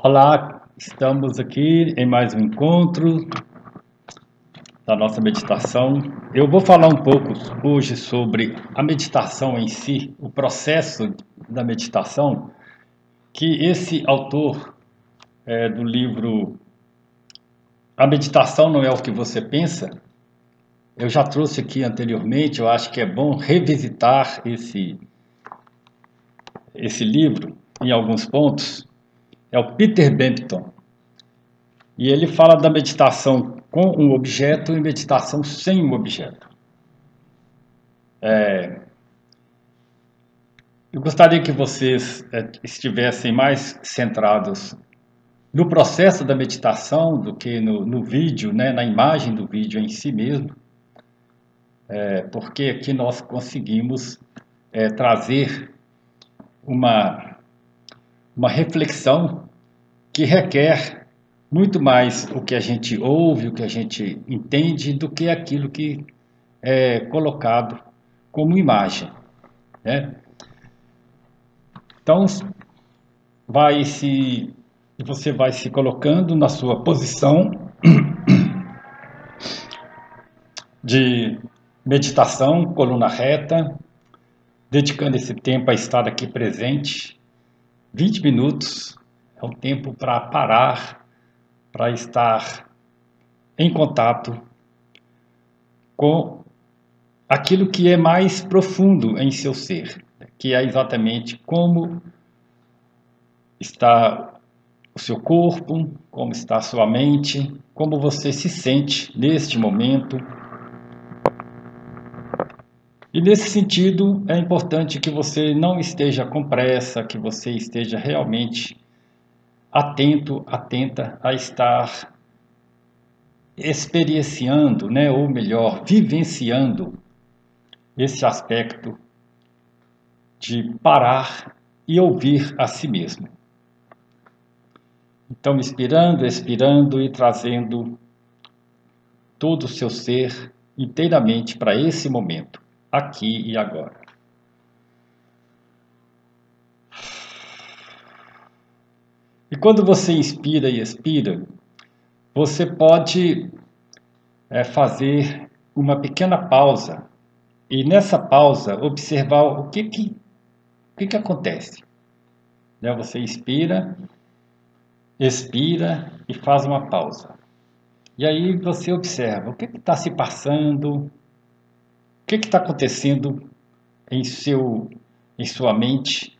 Olá, estamos aqui em mais um encontro da nossa meditação. Eu vou falar um pouco hoje sobre a meditação em si, o processo da meditação, que esse autor do livro A Meditação Não É o que Você Pensa, eu já trouxe aqui anteriormente. Eu acho que é bom revisitar esse livro em alguns pontos. É o Peter Bampton. E ele fala da meditação com um objeto e meditação sem um objeto. Eu gostaria que vocês estivessem mais centrados no processo da meditação do que no vídeo, né, na imagem do vídeo em si mesmo, porque aqui nós conseguimos trazer uma reflexão que requer muito mais o que a gente ouve, o que a gente entende, do que aquilo que é colocado como imagem, né? Então, você vai se colocando na sua posição de meditação, coluna reta, dedicando esse tempo a estar aqui presente. 20 minutos é o tempo para parar, para estar em contato com aquilo que é mais profundo em seu ser, que é exatamente como está o seu corpo, como está a sua mente, como você se sente neste momento. E nesse sentido, é importante que você não esteja com pressa, que você esteja realmente atento, atenta a estar experienciando, né, ou melhor, vivenciando esse aspecto de parar e ouvir a si mesmo. Então, inspirando, expirando e trazendo todo o seu ser inteiramente para esse momento, aqui e agora. E quando você inspira e expira, você pode fazer uma pequena pausa e nessa pausa observar o que acontece. Né? Você inspira, expira e faz uma pausa. E aí você observa o que está se passando, o que está acontecendo em sua mente,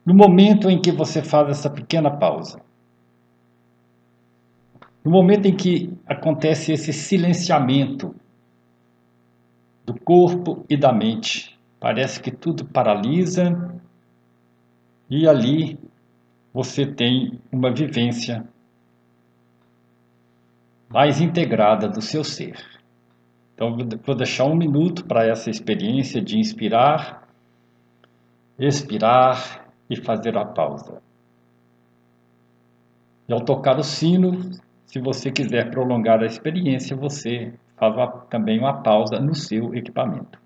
no momento em que você faz essa pequena pausa. No momento em que acontece esse silenciamento do corpo e da mente, parece que tudo paralisa e ali você tem uma vivência mais integrada do seu ser. Então, vou deixar 1 minuto para essa experiência de inspirar, expirar e fazer a pausa. E ao tocar o sino, se você quiser prolongar a experiência, você faz também uma pausa no seu equipamento.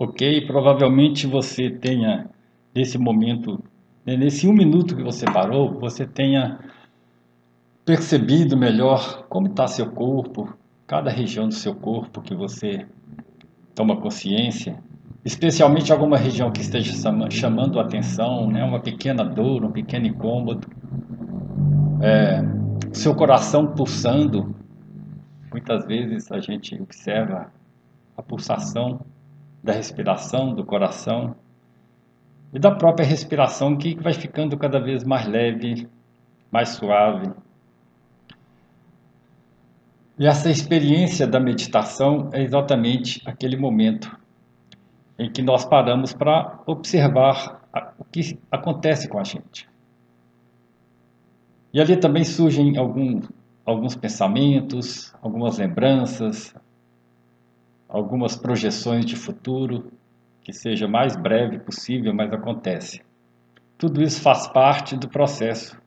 Ok? Provavelmente você tenha, nesse momento, né, nesse 1 minuto que você parou, você tenha percebido melhor como está seu corpo, cada região do seu corpo que você toma consciência, especialmente alguma região que esteja chamando a atenção, né, uma pequena dor, um pequeno incômodo, seu coração pulsando. Muitas vezes a gente observa a pulsação da respiração, do coração e da própria respiração que vai ficando cada vez mais leve, mais suave. E essa experiência da meditação é exatamente aquele momento em que nós paramos para observar o que acontece com a gente. E ali também surgem alguns pensamentos, algumas lembranças, algumas projeções de futuro, que seja mais breve possível, mas acontece. Tudo isso faz parte do processo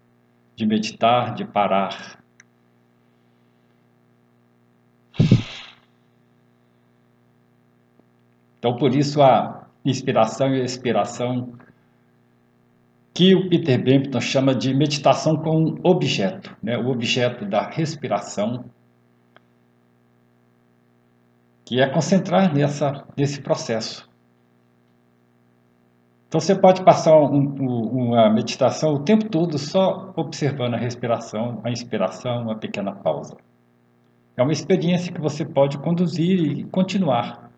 de meditar, de parar. Então, por isso a inspiração e a expiração, que o Peter Bampton chama de meditação com objeto, né? O objeto da respiração, que é concentrar nesse processo. Então você pode passar uma meditação o tempo todo só observando a respiração, a inspiração, uma pequena pausa. É uma experiência que você pode conduzir e continuar.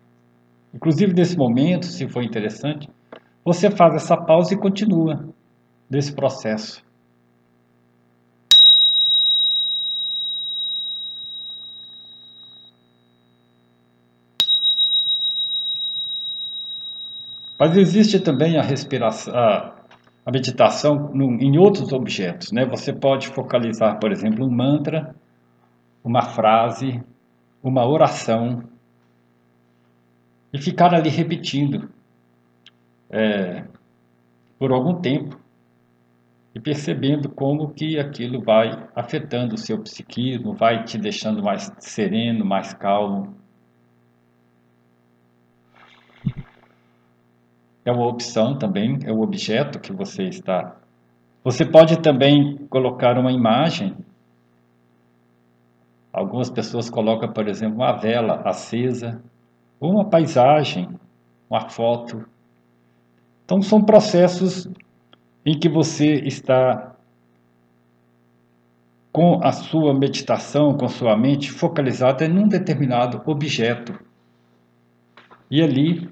Inclusive nesse momento, se for interessante, você faz essa pausa e continua nesse processo. Mas existe também a respiração, a meditação em outros objetos, né? Você pode focalizar, por exemplo, um mantra, uma frase, uma oração e ficar ali repetindo por algum tempo e percebendo como que aquilo vai afetando o seu psiquismo, vai te deixando mais sereno, mais calmo. É uma opção também, é o objeto que você está. Você pode também colocar uma imagem. Algumas pessoas colocam, por exemplo, uma vela acesa, ou uma paisagem, uma foto. Então são processos em que você está com a sua meditação, com a sua mente focalizada em um determinado objeto. E ali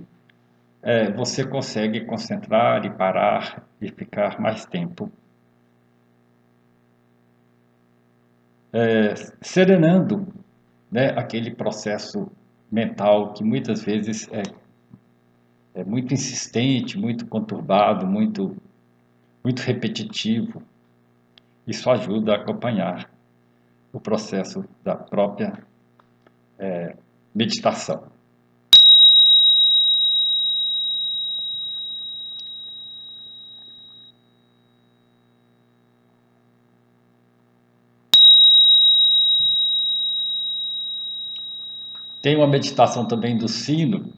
você consegue concentrar e parar e ficar mais tempo. Serenando, né, aquele processo mental que muitas vezes é muito insistente, muito conturbado, muito repetitivo. Isso ajuda a acompanhar o processo da própria meditação. Tem uma meditação também do sinos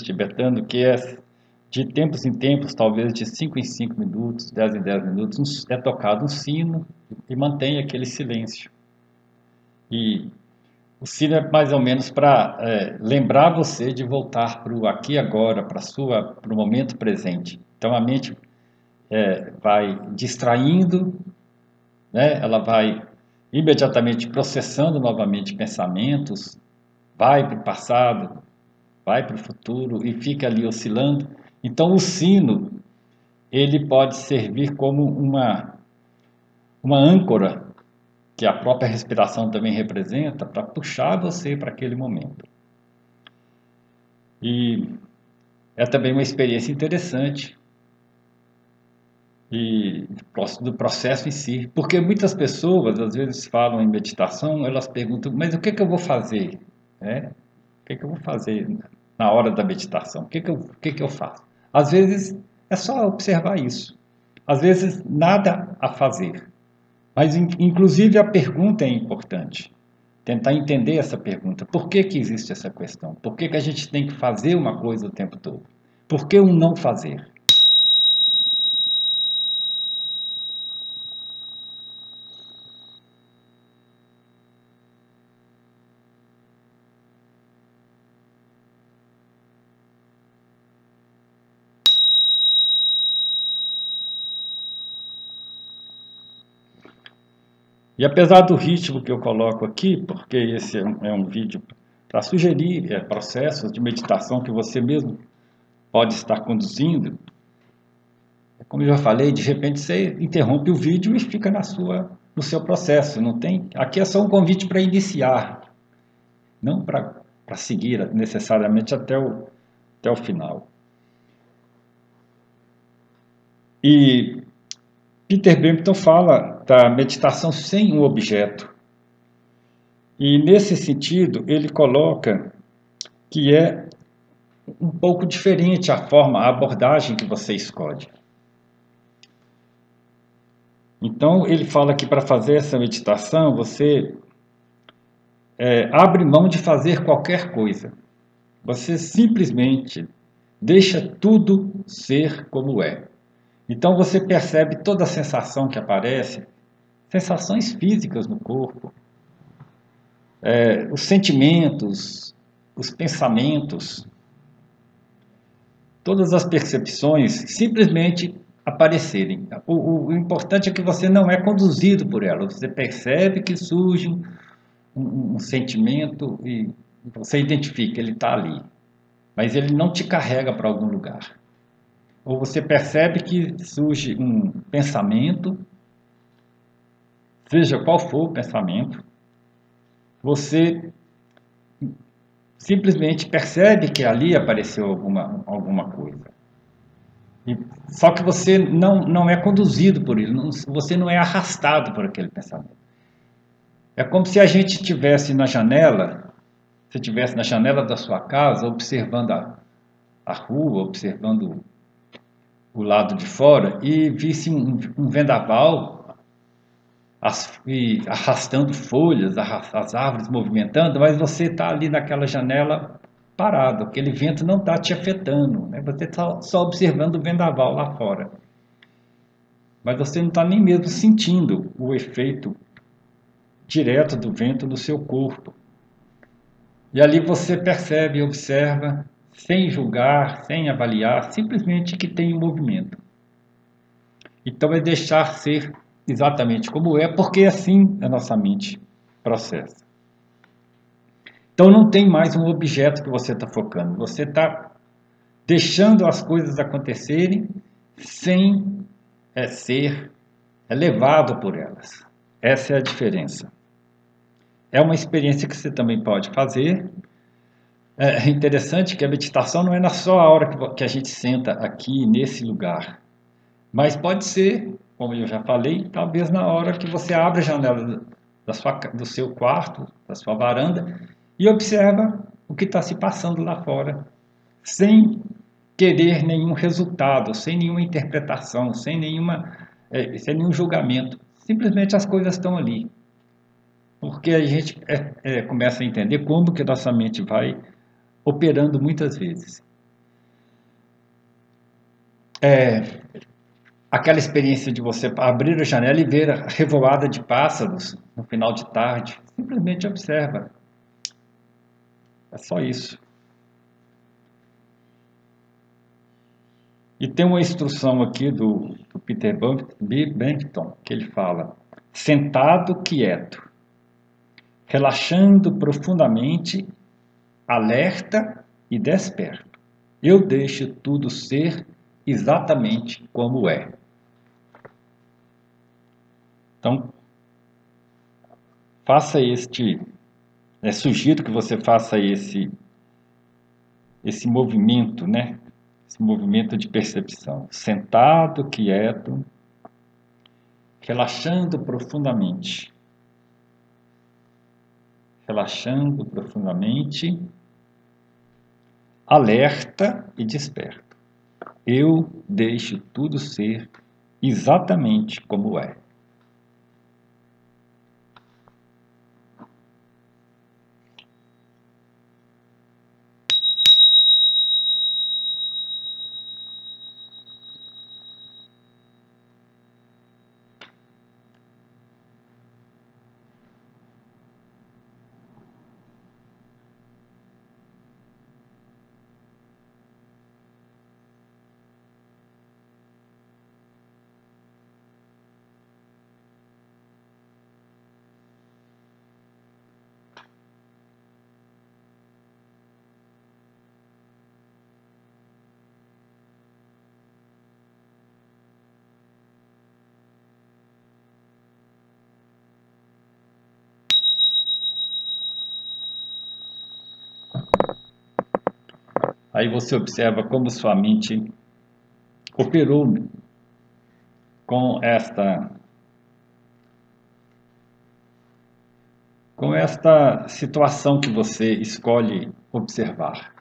tibetano, que é de tempos em tempos, talvez de 5 em 5 minutos, 10 em 10 minutos, é tocado um sino e mantém aquele silêncio. E o sino é mais ou menos para lembrar você de voltar para o aqui e agora, para o momento presente. Então a mente vai distraindo, né? Ela vai imediatamente processando novamente pensamentos, vai para o passado, vai para o futuro e fica ali oscilando. Então o sino, ele pode servir como uma âncora, que a própria respiração também representa, para puxar você para aquele momento. E é também uma experiência interessante e do processo em si, porque muitas pessoas às vezes falam em meditação, elas perguntam, mas o que eu vou fazer? O que eu vou fazer na hora da meditação? O que eu faço? Às vezes é só observar isso. Às vezes nada a fazer. Mas inclusive a pergunta é importante. tentar entender essa pergunta. Por que que existe essa questão? Por que que a gente tem que fazer uma coisa o tempo todo? Por que um não fazer? E apesar do ritmo que eu coloco aqui, porque esse é um vídeo para sugerir processos de meditação que você mesmo pode estar conduzindo, como eu já falei, de repente você interrompe o vídeo e fica no seu processo. Não tem, aqui é só um convite para iniciar, não para seguir necessariamente até o final. E Peter Bampton fala da meditação sem um objeto. E nesse sentido, ele coloca que é um pouco diferente a forma, a abordagem que você escolhe. Então, ele fala que para fazer essa meditação, você abre mão de fazer qualquer coisa. Você simplesmente deixa tudo ser como é. Então, você percebe toda a sensação que aparece, sensações físicas no corpo, os sentimentos, os pensamentos, todas as percepções simplesmente aparecerem. O importante é que você não é conduzido por elas. Você percebe que surge um sentimento e você identifica, ele está ali. Mas ele não te carrega para algum lugar. Ou você percebe que surge um pensamento, seja qual for o pensamento, você simplesmente percebe que ali apareceu alguma coisa. Só que você não é conduzido por ele, você não é arrastado por aquele pensamento. É como se a gente estivesse na janela, se estivesse na janela da sua casa, observando a rua, observando o lado de fora, e visse um vendaval arrastando folhas, as árvores movimentando, mas você está ali naquela janela parado, aquele vento não está te afetando, né? Você está só observando o vendaval lá fora. Mas você não está nem mesmo sentindo o efeito direto do vento no seu corpo. E ali você percebe e observa, sem julgar, sem avaliar, simplesmente que tem um movimento. Então é deixar ser exatamente como é, porque assim a nossa mente processa. Então não tem mais um objeto que você está focando, você está deixando as coisas acontecerem sem ser levado por elas. Essa é a diferença. É uma experiência que você também pode fazer. É interessante que a meditação não é só a hora que a gente senta aqui nesse lugar, mas pode ser, como eu já falei, talvez na hora que você abre a janela do seu quarto, da sua varanda, e observa o que está se passando lá fora, sem querer nenhum resultado, sem nenhuma interpretação, sem nenhum julgamento. Simplesmente as coisas estão ali. Porque a gente começa a entender como que nossa mente vai operando muitas vezes. Aquela experiência de você abrir a janela e ver a revoada de pássaros no final de tarde. Simplesmente observa. É só isso. E tem uma instrução aqui do Peter Bampton, que ele fala: sentado quieto, relaxando profundamente, alerta e desperto. Eu deixo tudo ser exatamente como é. Então, faça sugiro que você faça esse movimento, né? Esse movimento de percepção. Sentado, quieto, relaxando profundamente. Relaxando profundamente, alerta e desperto. Eu deixo tudo ser exatamente como é. Aí você observa como sua mente operou com esta situação que você escolhe observar.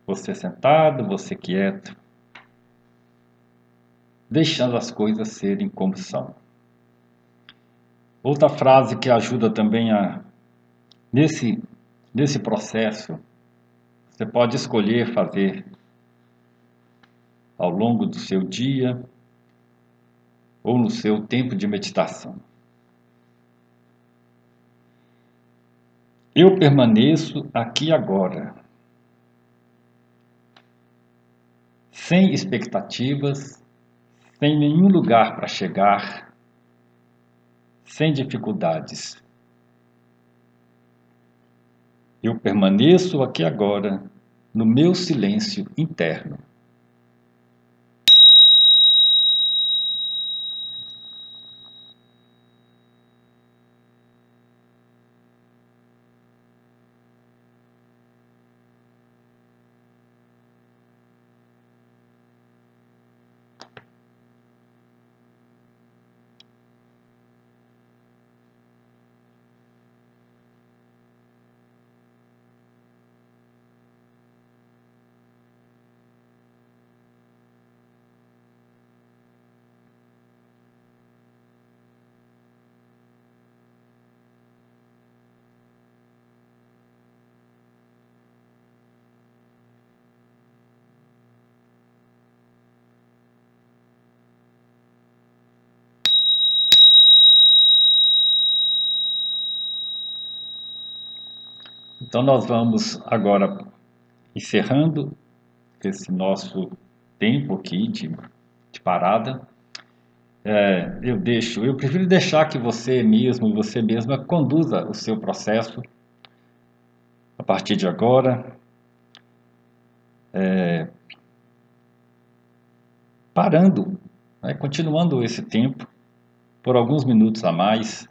Você sentado, você quieto, deixando as coisas serem como são. Outra frase que ajuda também nesse processo, você pode escolher fazer ao longo do seu dia ou no seu tempo de meditação. Eu permaneço aqui agora, sem expectativas, sem nenhum lugar para chegar, sem dificuldades. Eu permaneço aqui agora, no meu silêncio interno. Então nós vamos agora encerrando esse nosso tempo aqui de parada. Eu prefiro deixar que você mesmo, você mesma conduza o seu processo a partir de agora, parando, né, continuando esse tempo por alguns minutos a mais,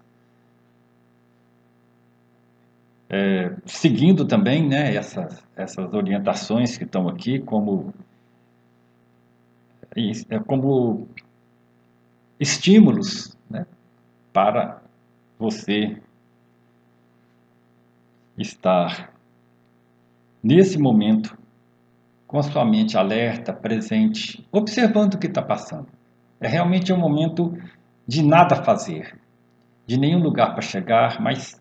seguindo também, né, essas orientações que estão aqui como estímulos, né, para você estar nesse momento com a sua mente alerta, presente, observando o que está passando. É realmente um momento de nada fazer, de nenhum lugar para chegar, mas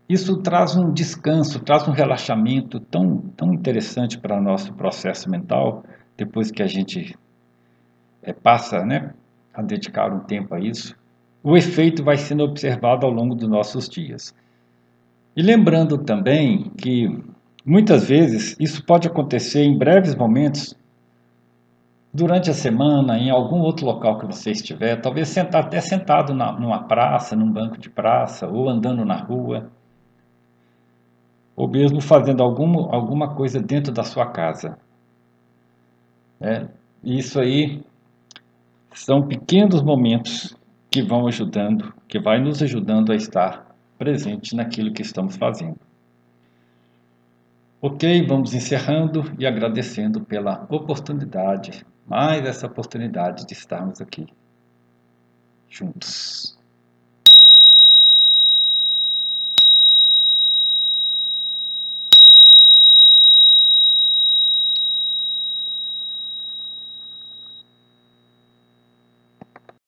isso traz um descanso, traz um relaxamento tão interessante para o nosso processo mental, depois que a gente passa, né, a dedicar um tempo a isso. O efeito vai sendo observado ao longo dos nossos dias. E lembrando também que muitas vezes isso pode acontecer em breves momentos durante a semana, em algum outro local que você estiver, talvez até sentado numa praça, num banco de praça, ou andando na rua, ou mesmo fazendo alguma coisa dentro da sua casa. Isso aí são pequenos momentos que vão ajudando, que vai nos ajudando a estar presente naquilo que estamos fazendo. Ok, vamos encerrando e agradecendo pela oportunidade, mais essa oportunidade de estarmos aqui juntos.